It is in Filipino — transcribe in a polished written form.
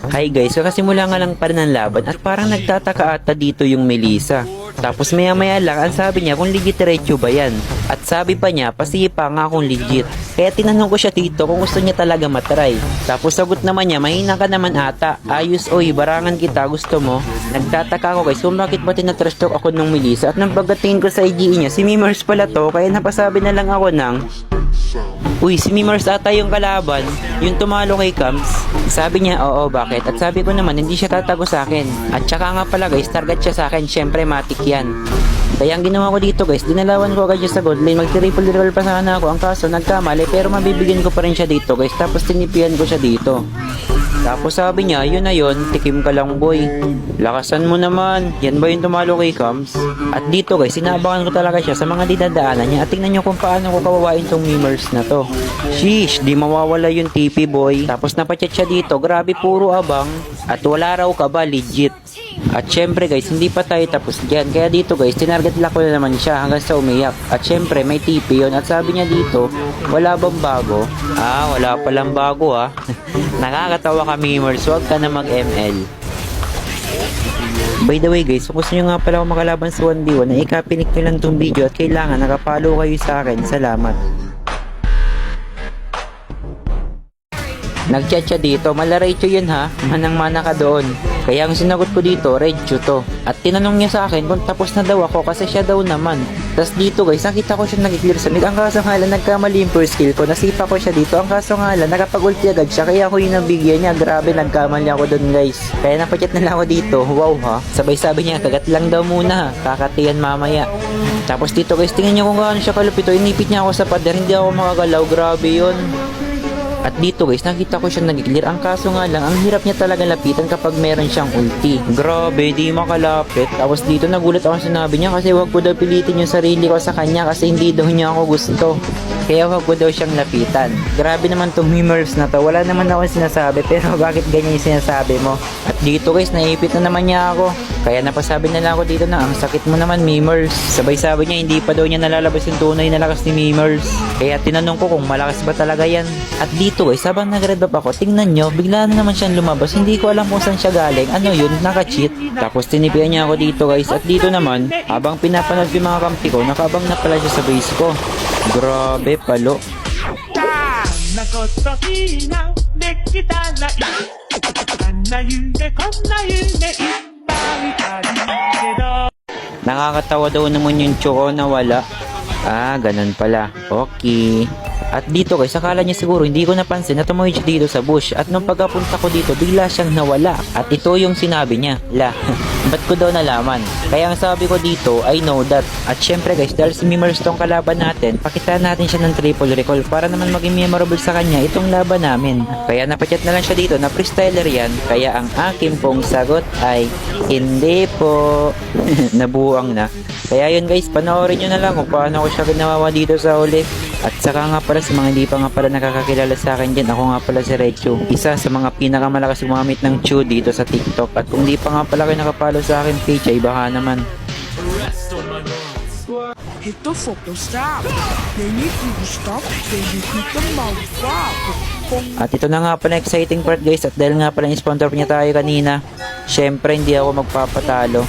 Hi guys, kakasimula nga lang pa rin ang laban at parang nagtataka ata dito yung Melissa. Tapos maya maya lang ang sabi niya kung legit Recho ba yan. At sabi pa niya, pasipa nga kung legit. Kaya tinanong ko siya dito kung gusto niya talaga matry. Tapos sagot naman niya, mahina ka naman ata. Ayos oy, barangan kita, gusto mo? Nagtataka ako guys kung bakit ba tinatrash talk ako nung Melissa. At nang pagdatingin ko sa IG niya, si Mimers pala to. Kaya napasabi na lang ako ng, uy, si Mimers ata yung kalaban, yung tumalo kay Cams. Sabi niya, oo, bakit? At sabi ko naman, hindi siya tatago sa akin. At saka nga pala guys, target siya sa akin, syempre matik yan. Kaya ang ginawa ko dito guys, dinalawan ko agad siya sa gold lane, mag-triple reroll pa sana ako. Ang kaso, nagkamali, pero mabibigyan ko pa rin siya dito guys, tapos tinipian ko siya dito. Tapos sabi niya, yun na yun, tikim ka lang boy. Lakasan mo naman, yan ba yung tumalo kay Cams? At dito guys, sinabangan ko talaga siya sa mga dinadaanan niya. At tingnan nyo kung paano ko kawawain tong Mimers na to. Sheesh, di mawawala yung TP boy. Tapos napachat siya dito, grabe puro abang. At wala raw ka ba, legit. At syempre guys, hindi pa tayo tapos dyan. Kaya dito guys, tinarget lock ko na naman siya hanggang sa umiyak. At syempre may TP yun. At sabi niya dito, wala bang bago? Ah, wala palang bago ah. Nakakatawa ka Mimers, huwag ka na mag-ML. By the way guys, kung gusto nyo nga pala ako makalaban sa 1v1, na ikapinik nyo lang tong video at kailangan nakapollow kayo sa akin. Salamat. Nagchat siya dito, mala Recho yun ha, manang-mana ka doon. Kaya ang sinagot ko dito, Recho to. At tinanong niya sa akin kung tapos na daw ako kasi siya daw naman. Tapos dito guys, nakita ko siya nag-clear sa mid. Ang kaso nga lang, nagkamali yung first skill ko, nasipa ko siya dito. Ang kaso nga lang, nakapag-ulti agad siya, kaya ako yung nabigyan niya. Grabe, nagkamali ako doon guys. Kaya napachat na lang ako dito, wow ha. Sabay sabi niya, kagat lang daw muna ha, kakatiyan mamaya. Tapos dito guys, tingnan niyo kung gaano siya kalupito. Inipit niya ako sa pader, hindi ako makagalaw, grabe yun. At dito guys, nakita ko siya nag-clear. Ang kaso nga lang, ang hirap niya talaga lapitan kapag meron siyang ulti. Grabe, di makalapit. Tapos dito nagulat ako sinabi niya kasi wag ko daw pilitin yung sarili ko sa kanya kasi hindi daw niya ako gusto. Kaya wag ko daw siyang lapitan. Grabe naman tong Mimers na to. Wala naman ako sinasabi pero bakit ganyan yung sinasabi mo? At dito guys, naipit na naman niya ako. Kaya napasabi na lang ako dito na ang sakit mo naman Mimers. Sabay sabi niya hindi pa daw niya nalalabas yung tunay na lakas ni Mimers. Kaya tinanong ko kung malakas ba talaga yan. At dito guys, habang nag-red up ako, tingnan nyo, bigla na naman siyang lumabas. Hindi ko alam kung saan siya galing. Ano yun? Naka-cheat. Tapos tinipian niya ako dito guys. At dito naman, habang pinapanood yung mga kampi ko, nakabang na pala siya sa base ko. Grabe, palo. Nakakatawa daw naman yung Choco na wala. Ah, ganun pala. Okay. At dito guys, akala niya siguro hindi ko napansin na tumayo siya dito sa bush. At nung pagkapunta ko dito, bigla siyang nawala. At ito yung sinabi niya, la, ba't ko daw nalaman? Kaya ang sabi ko dito, I know that. At syempre guys, dahil si Mimers tong kalaban natin, pakitaan natin siya ng triple recall para naman maging memorable sa kanya itong laban namin. Kaya napachat na lang siya dito na freestyler yan. Kaya ang akin pong sagot ay, hindi po. Nabuang na. Kaya yun guys, panoorin nyo na lang kung paano ko siya ginawa dito sa uli. At saka nga pala sa mga hindi pa nga pala nakakakilala sa akin dyan, ako nga pala si Recho. Isa sa mga pinakamalakas gumamit ng Chew dito sa TikTok. At kung di pa nga pala kayo nakapalo sa akin page ay baka naman. Hit the fucking stop. They need you to stop. They need you to mouth up. At ito na nga pala exciting part guys. At dahil nga pala sponsor niya tayo kanina, syempre hindi ako magpapatalo.